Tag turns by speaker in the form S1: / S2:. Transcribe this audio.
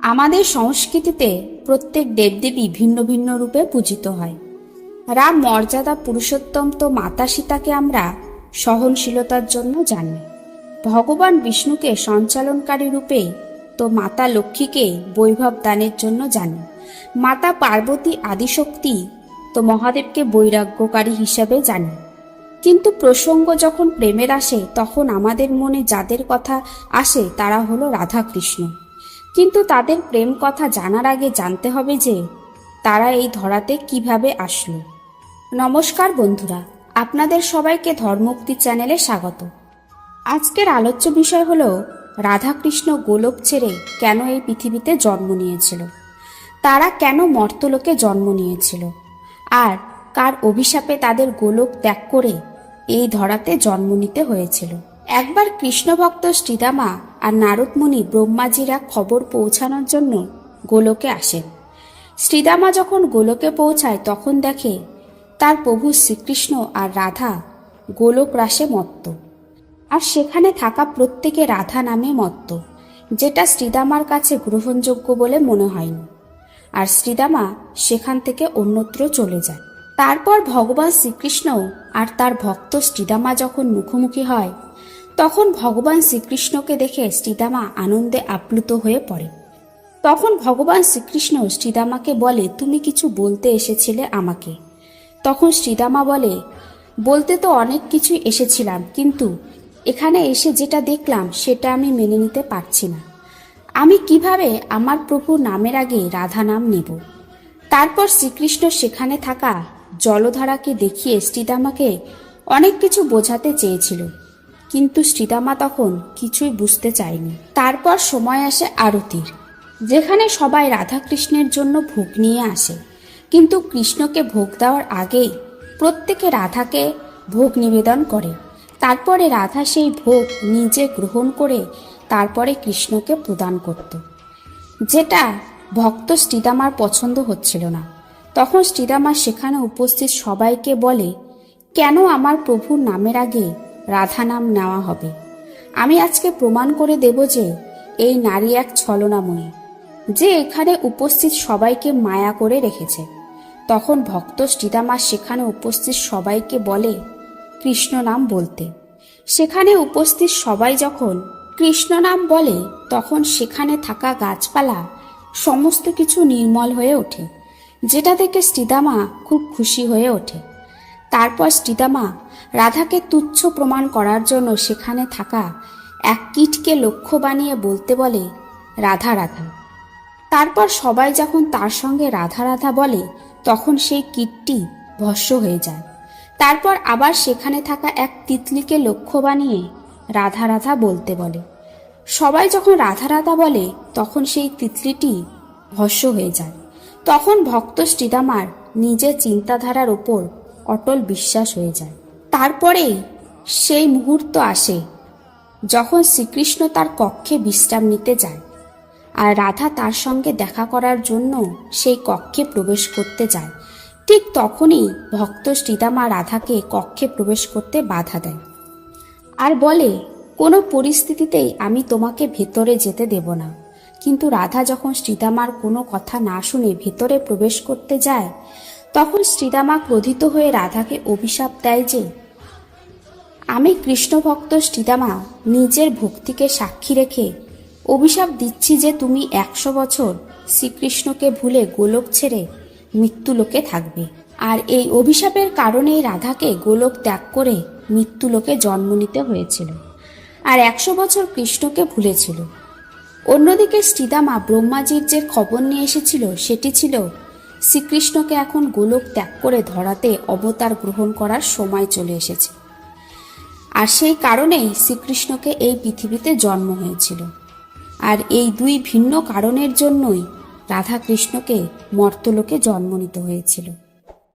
S1: আমাদের সংস্কৃতিতে প্রত্যেক দেবদেবী ভিন্ন ভিন্ন রূপে পূজিত হয়। রাম মর্যাদা পুরুষোত্তম তো মাতা সীতাকে আমরা সহনশীলতার জন্য জানি। ভগবান বিষ্ণুকে সঞ্চালনকারী রূপে তো মাতা লক্ষ্মীকে বৈভব দানের জন্য জানি। মাতা পার্বতী আদিশক্তি তো মহাদেবকে বৈরাগ্যকারী হিসাবে জানি। কিন্তু প্রসঙ্গ যখন প্রেমের আসে তখন আমাদের মনে যাদের কথা আসে তারা হলো রাধা কৃষ্ণ। কিন্তু তাদের প্রেম কথা জানার আগে জানতে হবে যে তারা এই ধরাতে কিভাবে আসলো। নমস্কার বন্ধুরা, আপনাদের সবাইকে ধর্মোক্তি চ্যানেলে স্বাগত। আজকের আলোচ্য বিষয় হলো রাধাকৃষ্ণ গোলক ছেড়ে কেন এই পৃথিবীতে জন্ম নিয়েছিল, তারা কেন মর্তলোকে জন্ম নিয়েছিল, আর কার অভিশাপে তাদের গোলক ত্যাগ করে এই ধরাতে জন্ম নিতে হয়েছিল। একবার কৃষ্ণভক্ত শ্রীদামা আর নারদমুনি ব্রহ্মাজিরা খবর পৌঁছানোর জন্য গোলকে আসেন। শ্রীদামা যখন গোলকে পৌঁছায় তখন দেখে তার প্রভু শ্রীকৃষ্ণ আর রাধা গোলক রাসে মত্ত, আর সেখানে থাকা প্রত্যেকে রাধা নামে মত্ত, যেটা শ্রীদামার কাছে গ্রহণযোগ্য বলে মনে হয়নি। আর শ্রীদামা সেখান থেকে অন্যত্র চলে যায়। তারপর ভগবান শ্রীকৃষ্ণ আর তার ভক্ত শ্রীদামা যখন মুখোমুখি হয় তখন ভগবান শ্রীকৃষ্ণকে দেখে শ্রীদামা আনন্দে আপ্লুত হয়ে পড়ে। তখন ভগবান শ্রীকৃষ্ণ শ্রীদামাকে বলে, তুমি কিছু বলতে এসেছিলে আমাকে। তখন শ্রীদামা বলে, বলতে তো অনেক কিছু এসেছিলাম, কিন্তু এখানে এসে যেটা দেখলাম সেটা আমি মেনে নিতে পারছি না। আমি কিভাবে আমার প্রভুর নামের আগে রাধা নাম নেব। তারপর শ্রীকৃষ্ণ সেখানে থাকা জলধারাকে দেখিয়ে শ্রীদামাকে অনেক কিছু বোঝাতে চেয়েছিল, কিন্তু শ্রীদামা তখন কিছুই বুঝতে চায়নি। তারপর সময় আসে আরতির, যেখানে সবাই রাধাকৃষ্ণের জন্য ভোগ নিয়ে আসে, কিন্তু কৃষ্ণকে ভোগ দেওয়ার আগেই প্রত্যেকে রাধাকে ভোগ নিবেদন করে। তারপরে রাধা সেই ভোগ নিজে গ্রহণ করে তারপরে কৃষ্ণকে প্রদান করত, যেটা ভক্ত শ্রীদামার পছন্দ হচ্ছিল না। তখন শ্রীদামা সেখানে উপস্থিত সবাইকে বলে, কেন আমার প্রভুর নামের আগে রাধা নাম নেওয়া হবে। আমি আজকে প্রমাণ করে দেব যে এই নারী এক ছলনাময়ী, যে এখানে উপস্থিত সবাইকে মায়া করে রেখেছে। তখন ভক্ত শ্রীদামা সেখানে উপস্থিত সবাইকে বলে কৃষ্ণ নাম বলতে। সেখানে উপস্থিত সবাই যখন কৃষ্ণ নাম বলে তখন সেখানে থাকা গাছপালা সমস্ত কিছু নির্মল হয়ে ওঠে, যেটা দেখে শ্রীদামা খুব খুশি হয়ে ওঠে। তারপর শ্রীদামা রাধাকে তুচ্ছ প্রমাণ করার জন্য সেখানে থাকা এক কীটকে লক্ষ্য বানিয়ে বলতে বলে, রাধা রাধা। তারপর সবাই যখন তার সঙ্গে রাধা রাধা বলে তখন সেই কীটটি ভস্ম হয়ে যায়। তারপর আবার সেখানে থাকা এক তিতলিকে লক্ষ্য বানিয়ে রাধা রাধা বলতে বলে। সবাই যখন রাধা রাধা বলে তখন সেই তিতলিটি ভস্ম হয়ে যায়। তখন ভক্ত শ্রীদামার নিজের চিন্তাধারার ওপর অটল বিশ্বাস হয়ে যায়। তারপরে সেই মুহূর্ত আসে যখন শ্রীকৃষ্ণ তার কক্ষে বিশ্রাম নিতে যায়, আর রাধা তার সঙ্গে দেখা করার জন্য সেই কক্ষে প্রবেশ করতে যায়। ঠিক তখনই ভক্ত শ্রীদামা রাধাকে কক্ষে প্রবেশ করতে বাধা দেয় আর বলে, কোনো পরিস্থিতিতেই আমি তোমাকে ভেতরে যেতে দেব না। কিন্তু রাধা যখন শ্রীদামার কোনো কথা না শুনে ভেতরে প্রবেশ করতে যায় তখন শ্রীদামা ক্রোধিত হয়ে রাধাকে অভিশাপ দেয় যে, আমি কৃষ্ণভক্ত শ্রীদামা নিজের ভক্তিকে সাক্ষী রেখে অভিশাপ দিচ্ছি যে তুমি 100 বছর শ্রীকৃষ্ণকে ভুলে গোলক ছেড়ে মৃত্যুলোকে থাকবে। আর এই অভিশাপের কারণেই রাধাকে গোলক ত্যাগ করে মৃত্যুলোকে জন্ম নিতে হয়েছিল, আর 100 বছর কৃষ্ণকে ভুলেছিল। অন্যদিকে শ্রীদামা ব্রহ্মাজির যে খবর নিয়ে এসেছিল সেটি ছিল শ্রীকৃষ্ণকে এখন গোলক ত্যাগ করে ধরাতে অবতার গ্রহণ করার সময় চলে এসেছে, আর সেই কারণেই শ্রীকৃষ্ণকে এই পৃথিবীতে জন্ম হয়েছিল। আর এই দুই ভিন্ন কারণের জন্যই রাধা কৃষ্ণকে মর্তলোকে জন্ম নিতে হয়েছিল।